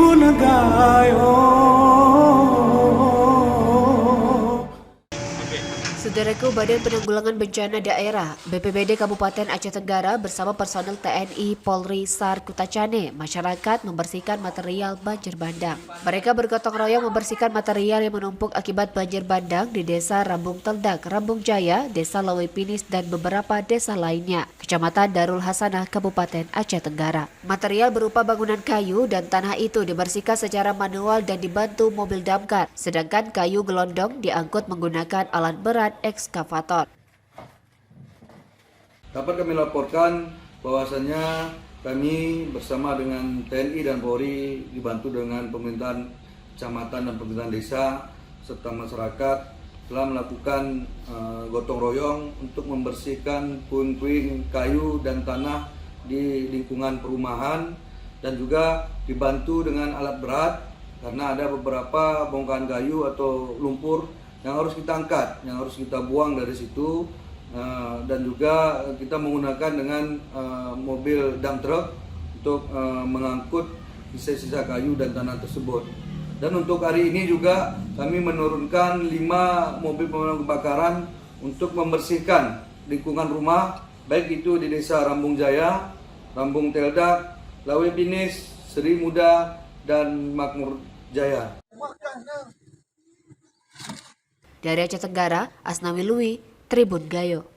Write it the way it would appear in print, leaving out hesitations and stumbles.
Tribun Gayo. Saudaraku, Badan Penanggulangan Bencana Daerah BPBD Kabupaten Aceh Tenggara bersama personel TNI, Polri, SAR, Kutacane, masyarakat membersihkan material banjir bandang. Mereka bergotong royong membersihkan material yang menumpuk akibat banjir bandang di Desa Rambung Teldak, Rambung Jaya, Desa Lawepinis, dan beberapa desa lainnya, Kecamatan Darul Hasanah, Kabupaten Aceh Tenggara. Material berupa bangunan kayu dan tanah itu dibersihkan secara manual dan dibantu mobil damkar, sedangkan kayu gelondong diangkut menggunakan alat berat ekskavator. Dapat kami laporkan bahwasannya kami bersama dengan TNI dan Polri dibantu dengan pemerintahan kecamatan dan pemerintahan desa serta masyarakat telah melakukan gotong royong untuk membersihkan puing-puing kayu dan tanah di lingkungan perumahan dan juga dibantu dengan alat berat karena ada beberapa bongkahan kayu atau lumpur yang harus kita angkat, yang harus kita buang dari situ, dan juga kita menggunakan dengan mobil dump truck untuk mengangkut sisa-sisa kayu dan tanah tersebut. Dan untuk hari ini juga kami menurunkan 5 mobil pemadam kebakaran untuk membersihkan lingkungan rumah, baik itu di Desa Rambung Jaya, Rambung Teldak, Lawepinis, Seri Muda, dan Makmur Jaya. Dari Aceh Tenggara, Asnawi Lui, Tribun Gayo.